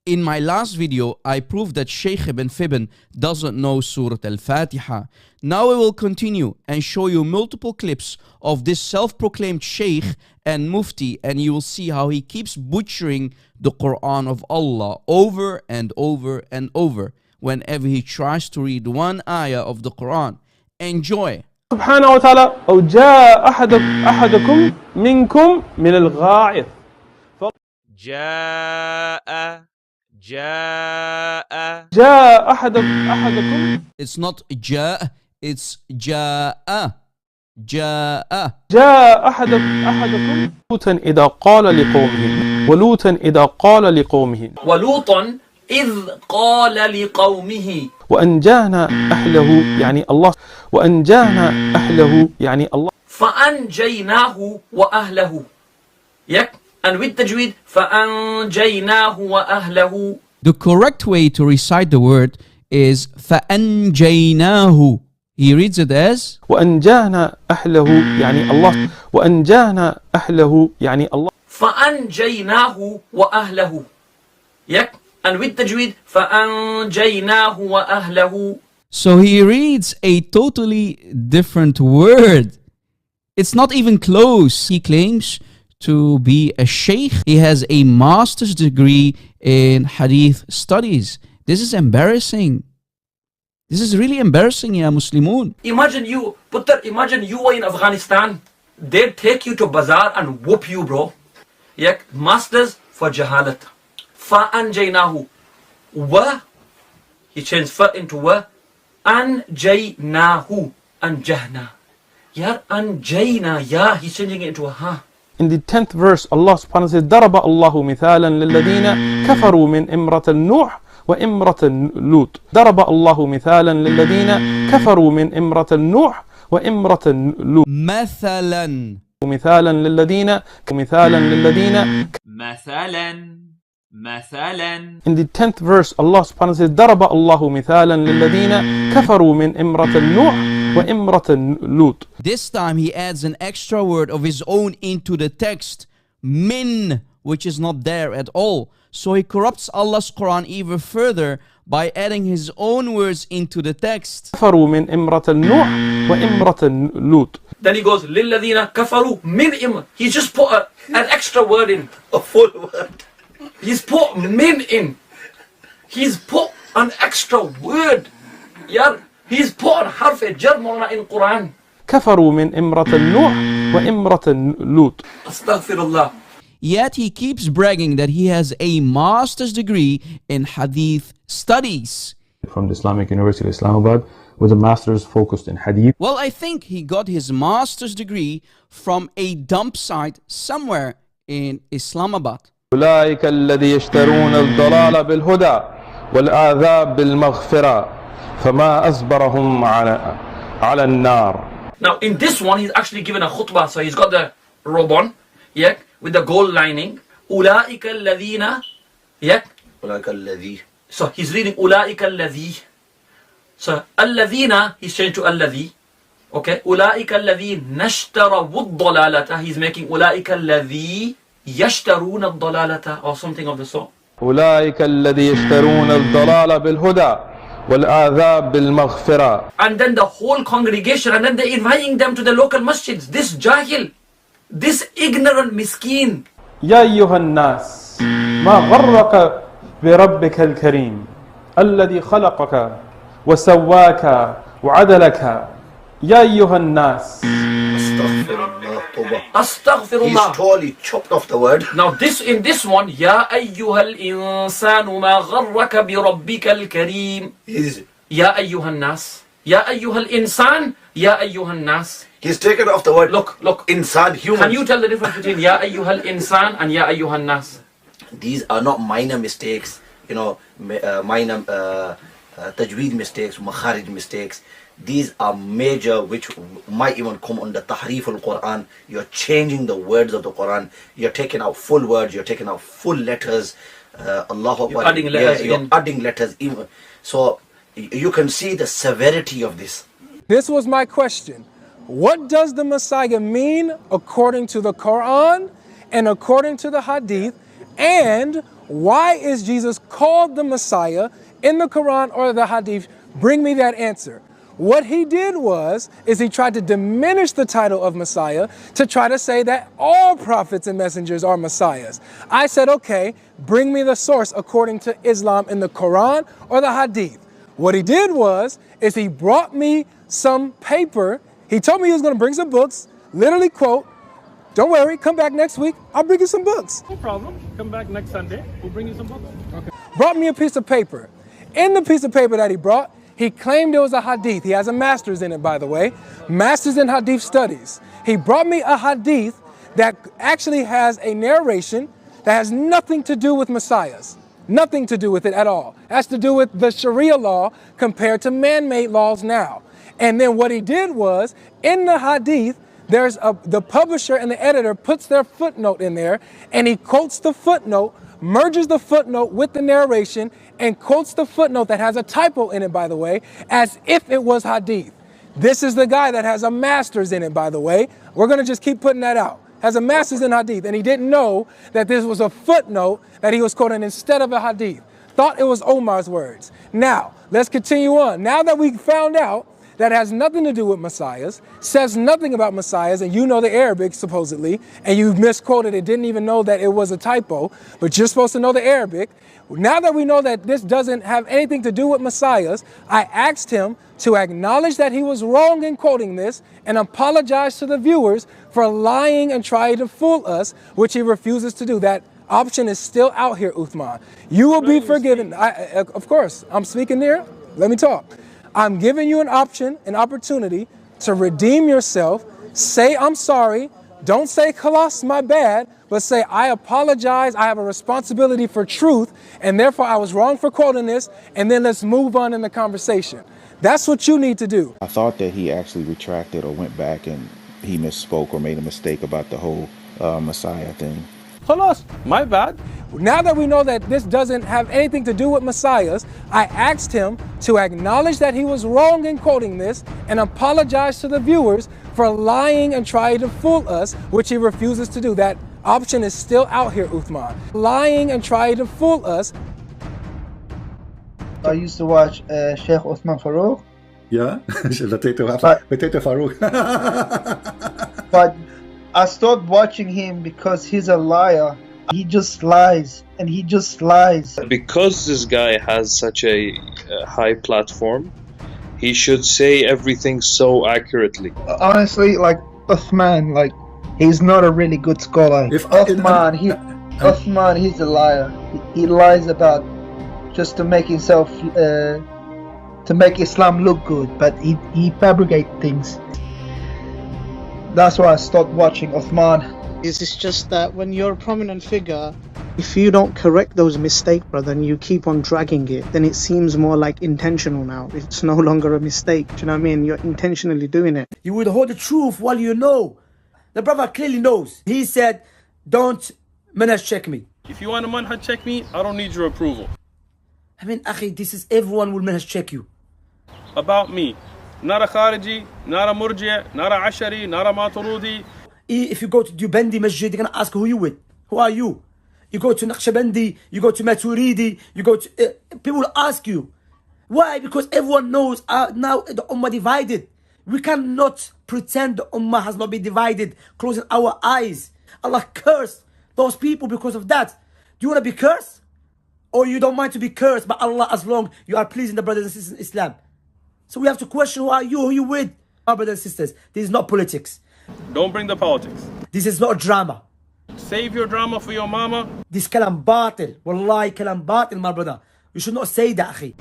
In my last video, I proved that Sheikh ibn Fibn doesn't know Surah Al-Fatiha. Now I will continue and show you multiple clips of this self-proclaimed Sheikh and Mufti, and you will see how he keeps butchering the Quran of Allah over and over and over whenever he tries to read one ayah of the Quran. Enjoy. سبحانه وتعالى أو جاء أحدكم منكم من الغائط جاء أحدكم It's not جاء, it's جاء. جاء أحدكم ولوطا إذا قال لقومه ولوطا إذ قال لقومه وأنجانا أهله يعني الله فأنجيناه وأهله. And with tajweed فأنجيناه وأهله. The correct way to recite the word is فأنجيناه. He reads it as وأنجانا أهله يعني الله فأنجيناه وأهله. And with tajweed فأنجيناه وأهله. So he reads a totally different word. It's not even close. He claims to be a sheikh. He has a master's degree in hadith studies. This is embarrassing. This is really embarrassing, ya Muslimun. Imagine you were in Afghanistan. They'd take you to bazaar and whoop you, bro. Masters for jahalat. فَأَنْجَيْنَاهُ. Wa. He changed fa into wa. أَنْجَيْنَاهُ. أَنْجَهْنَا. أَنْجَيْنَا. He's changing it into a ha. In the 10th verse, Allah subhanahu wa ta'ala says, ضرب الله مثالا للذين كفروا من امرأة نوح وامرأة لوط. ضرب الله مثالا للذين كفروا من امرأة نوح وامرأة لوط. مثلا للذين In the 10th verse, Allah subhanahu wa ta'ala says, ضرب الله مثالا للذين كفروا من امرأة نوح وامرأة لوط. This time he adds an extra word of his own into the text, min, which is not there at all. So he corrupts Allah's Quran even further by adding his own words into the text. كفروا من امرأة نوح وامرأة لوط. Then he goes, لِلَّذِينَ كَفَرُوا مِنْ. He just put an extra word in, a full word. He's put min in. He's put an extra word. He's put harf jar in Quran. كفروا من امرأة نوح وامرأة لوط. Astaghfirullah. Yet he keeps bragging that he has a master's degree in hadith studies. From the Islamic University of Islamabad with a master's focused in hadith. Well, I think he got his master's degree from a dump site somewhere in Islamabad. أولئك الذي يشترون الضلال بالهدى والعذاب بالمغفرة فما أصبرهم على النار. Now in this one he's actually given a khutbah, so he's got the robe on, with the gold lining. أولئك الذين, أولئك الذي. So he's reading أولئك الذي. So الذين he's changed to الذي. Okay, أولئك الذين نشتروا الضلالة. He's making أولئك الذي يشترون الضلالة or something of the sort. أولئك الذي يشترون الضلال بالهدى والعذاب بالمغفرة. And then the whole congregation, and then they're inviting them to the local masjids. This jahil, this ignorant miskin. يا أيها الناس ما غرك بربك الكريم الذي خلقك وسواك وعدلك. يا أيها الناس. Astaghfirullah. He's totally chopped off the word. Now in this one, يا أيها الإنسان ما غرك بربك الكريم. يا أيها الناس. يا أيها الإنسان. يا أيها الناس. He's taken off the word. Look. Insan, human. Can you tell the difference between يا أيها الإنسان and يا أيها الناس? These are not minor mistakes, minor tajweed mistakes, makharij mistakes. These are major, which might even come under tahrif al-Quran. You're changing the words of the Quran. You're taking out full words. You're taking out full letters. Allahu Akbar. You're adding letters. You're adding letters. Even so, you can see the severity of this. This was my question. What does the Messiah mean according to the Quran and according to the Hadith? And Why is Jesus called the Messiah in the Quran or the Hadith? Bring me that answer. What he did is he tried to diminish the title of Messiah to try to say that all prophets and messengers are Messiahs. I said, okay, bring me the source according to Islam in the Quran or the Hadith. What he did is he brought me some paper. He told me he was going to bring some books, literally quote, don't worry, come back next week, I'll bring you some books. No problem. Come back next Sunday. We'll bring you some books. Okay. Brought me a piece of paper. In the piece of paper that he brought, he claimed it was a hadith. He has a master's in it, by the way. Master's in hadith studies. He brought me a hadith that actually has a narration that has nothing to do with messiahs. Nothing to do with it at all. It has to do with the Sharia law compared to man-made laws now. And then what he did was, in the hadith, the publisher and the editor puts their footnote in there, and he quotes the footnote, merges the footnote with the narration, and quotes the footnote that has a typo in it, by the way, as if it was hadith. This is the guy that has a master's in it, by the way. We're going to just keep putting that out. Has a master's in hadith, and he didn't know that this was a footnote that he was quoting instead of a hadith. Thought it was Omar's words. Now, let's continue on. Now that we found out that has nothing to do with messiahs, says nothing about messiahs, and you know the Arabic, supposedly, and you misquoted it, didn't even know that it was a typo, but you're supposed to know the Arabic. Now that we know that this doesn't have anything to do with messiahs, I asked him to acknowledge that he was wrong in quoting this and apologize to the viewers for lying and trying to fool us, which he refuses to do. That option is still out here, Uthman. You will be forgiven. Of course, I'm speaking there. Let me talk. I'm giving you an option, an opportunity to redeem yourself. Say, I'm sorry. Don't say, khalas, my bad, but say, I apologize. I have a responsibility for truth, and therefore I was wrong for quoting this, and then let's move on in the conversation. That's what you need to do. I thought that he actually retracted or went back and he misspoke or made a mistake about the whole Messiah thing. Khalas, my bad. Now that we know that this doesn't have anything to do with messiahs, I asked him to acknowledge that he was wrong in quoting this and apologize to the viewers for lying and trying to fool us, which he refuses to do. That option is still out here, Uthman. Lying and trying to fool us. I used to watch Sheikh Uthman Farooq. Yeah, potato Farooq. But I stopped watching him because he's a liar. He just lies, and he just lies. Because this guy has such a high platform, he should say everything so accurately. Honestly, like Uthman, like he's not a really good scholar. Uthman, he's a liar. He lies about just to make himself, to make Islam look good, but he fabricates things. That's why I stopped watching Uthman. It's just that when you're a prominent figure, if you don't correct those mistakes, brother, and you keep on dragging it, then it seems more like intentional now. It's no longer a mistake. Do you know what I mean? You're intentionally doing it. You would hold the truth while you know. The brother clearly knows. He said, don't manhaj check me. If you want to manhaj check me, I don't need your approval. I mean, akhi, this is everyone will manhaj check you. About me. Not a Khariji, not a Murji', not a Ashari, not a Maturidi. If you go to Dubandi Masjid, they're going to ask who you with. Who are you? You go to Naqshbandi, you go to Maturidi, you go to... people will ask you. Why? Because everyone knows now the Ummah divided. We cannot pretend the Ummah has not been divided, closing our eyes. Allah cursed those people because of that. Do you want to be cursed? Or you don't mind to be cursed by Allah as long you are pleasing the brothers and sisters in Islam? So we have to question, who are you? Who are you with? Our brothers and sisters, this is not politics. Don't bring the politics. This is not a drama. Save your drama for your mama. This kalam batil. Wallahi kalam batil, my brother. You should not say that, akhi.